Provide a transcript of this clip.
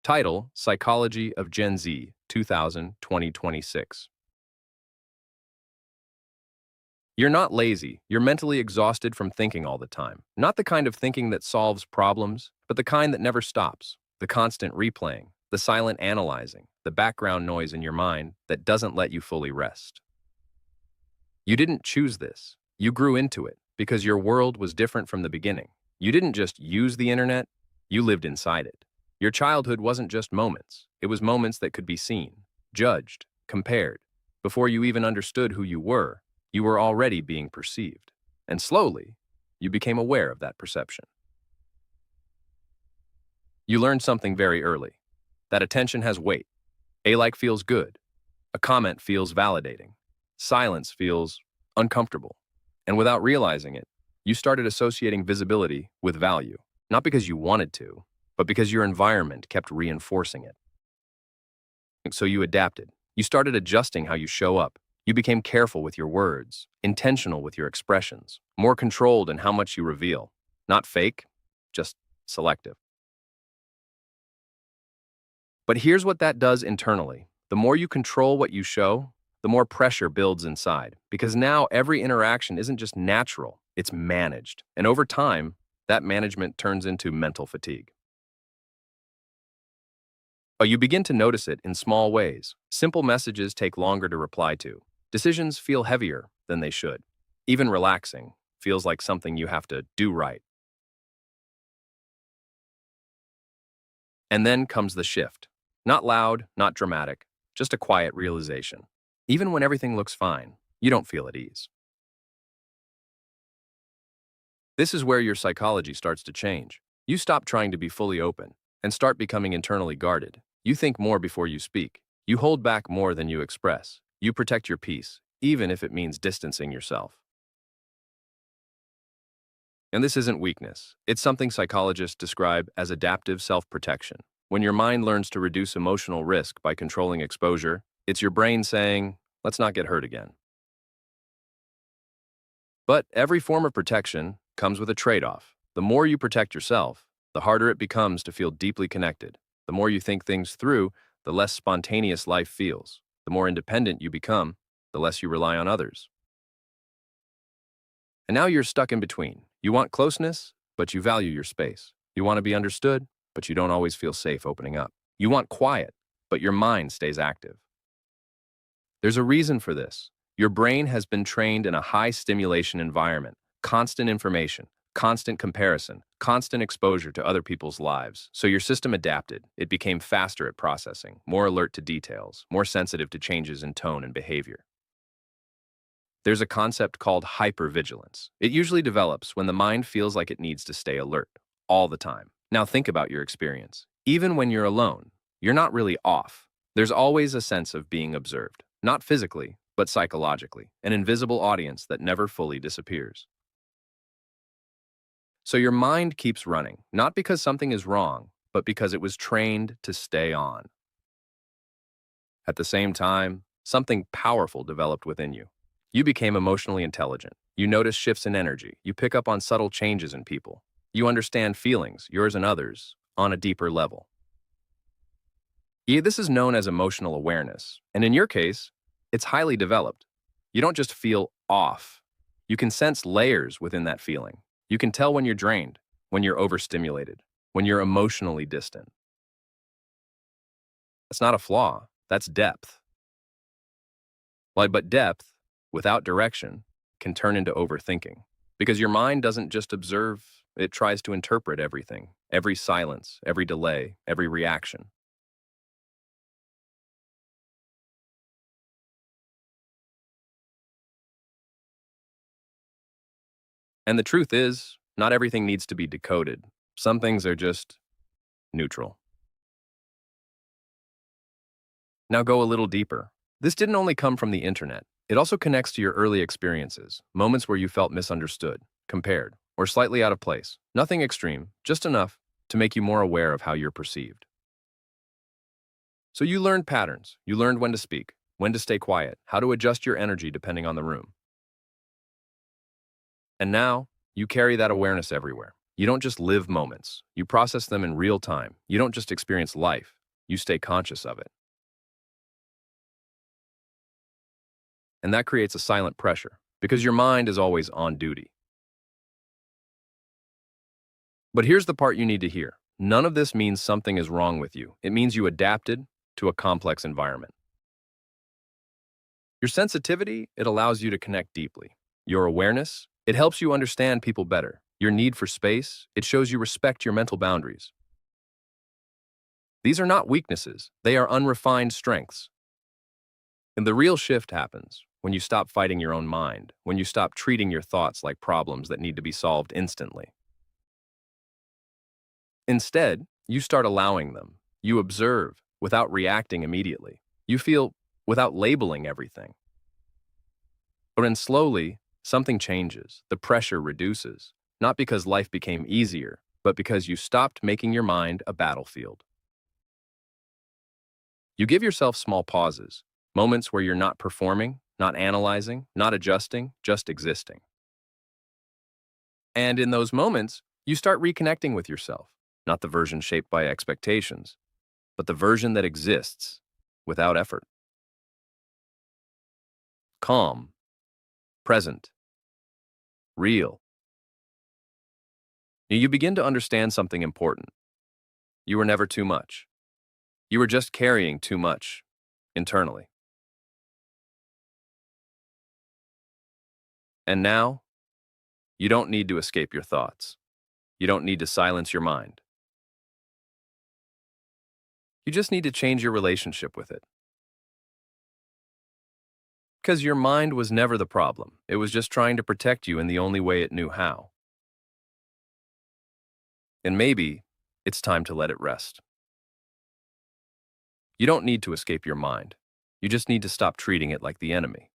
Title: Psychology of Gen Z, 2000-2026. You're not lazy, you're mentally exhausted from thinking all the time. Not the kind of thinking that solves problems, but the kind that never stops. The constant replaying, the silent analyzing, the background noise in your mind that doesn't let you fully rest. You didn't choose this. You grew into it because your world was different from the beginning. You didn't just use the internet, you lived inside it. Your childhood wasn't just moments. It was moments that could be seen, judged, compared. Before you even understood who you were already being perceived. And slowly, you became aware of that perception. You learned something very early. That attention has weight. A like feels good. A comment feels validating. Silence feels uncomfortable. And without realizing it, you started associating visibility with value, not because you wanted to, but because your environment kept reinforcing it. So you adapted. You started adjusting how you show up. You became careful with your words, intentional with your expressions, more controlled in how much you reveal. Not fake, just selective. But here's what that does internally. The more you control what you show, the more pressure builds inside. Because now every interaction isn't just natural, it's managed. And over time, that management turns into mental fatigue. But you begin to notice it in small ways. Simple messages take longer to reply to. Decisions feel heavier than they should. Even relaxing feels like something you have to do right. And then comes the shift. Not loud, not dramatic, just a quiet realization. Even when everything looks fine, you don't feel at ease. This is where your psychology starts to change. You stop trying to be fully open and start becoming internally guarded. You think more before you speak. You hold back more than you express. You protect your peace, even if it means distancing yourself. And this isn't weakness. It's something psychologists describe as adaptive self-protection. When your mind learns to reduce emotional risk by controlling exposure, it's your brain saying, let's not get hurt again. But every form of protection comes with a trade-off. The more you protect yourself, the harder it becomes to feel deeply connected. The more you think things through, the less spontaneous life feels. The more independent you become, the less you rely on others. And now you're stuck in between. You want closeness, but you value your space. You want to be understood, but you don't always feel safe opening up. You want quiet, but your mind stays active. There's a reason for this. Your brain has been trained in a high-stimulation environment, constant information, constant comparison, constant exposure to other people's lives. So your system adapted. It became faster at processing, more alert to details, more sensitive to changes in tone and behavior. There's a concept called hypervigilance. It usually develops when the mind feels like it needs to stay alert all the time. Now think about your experience. Even when you're alone, you're not really off. There's always a sense of being observed, not physically, but psychologically, an invisible audience that never fully disappears. So your mind keeps running, not because something is wrong, but because it was trained to stay on. At the same time, something powerful developed within you. You became emotionally intelligent. You notice shifts in energy. You pick up on subtle changes in people. You understand feelings, yours and others, on a deeper level. Yeah, this is known as emotional awareness, and in your case, it's highly developed. You don't just feel off. You can sense layers within that feeling. You can tell when you're drained, when you're overstimulated, when you're emotionally distant. That's not a flaw, that's depth. But depth, without direction, can turn into overthinking. Because your mind doesn't just observe, it tries to interpret everything, every silence, every delay, every reaction. And the truth is, not everything needs to be decoded. Some things are just neutral. Now go a little deeper. This didn't only come from the internet. It also connects to your early experiences, moments where you felt misunderstood, compared, or slightly out of place. Nothing extreme, just enough to make you more aware of how you're perceived. So you learned patterns. You learned when to speak, when to stay quiet, how to adjust your energy depending on the room. And now, you carry that awareness everywhere. You don't just live moments. You process them in real time. You don't just experience life. You stay conscious of it. And that creates a silent pressure because your mind is always on duty. But here's the part you need to hear. None of this means something is wrong with you. It means you adapted to a complex environment. Your sensitivity, it allows you to connect deeply. Your awareness, it helps you understand people better. Your need for space, it shows you respect your mental boundaries. These are not weaknesses, they are unrefined strengths. And the real shift happens when you stop fighting your own mind, when you stop treating your thoughts like problems that need to be solved instantly. Instead, you start allowing them. You observe without reacting immediately. You feel without labeling everything. But then slowly, something changes. The pressure reduces, not because life became easier, but because you stopped making your mind a battlefield. You give yourself small pauses, moments where you're not performing, not analyzing, not adjusting, just existing. And in those moments, you start reconnecting with yourself, not the version shaped by expectations, but the version that exists without effort. Calm, present, real. You begin to understand something important. You were never too much. You were just carrying too much internally. And now, you don't need to escape your thoughts. You don't need to silence your mind. You just need to change your relationship with it. Because your mind was never the problem. It was just trying to protect you in the only way it knew how. And maybe it's time to let it rest. You don't need to escape your mind. You just need to stop treating it like the enemy.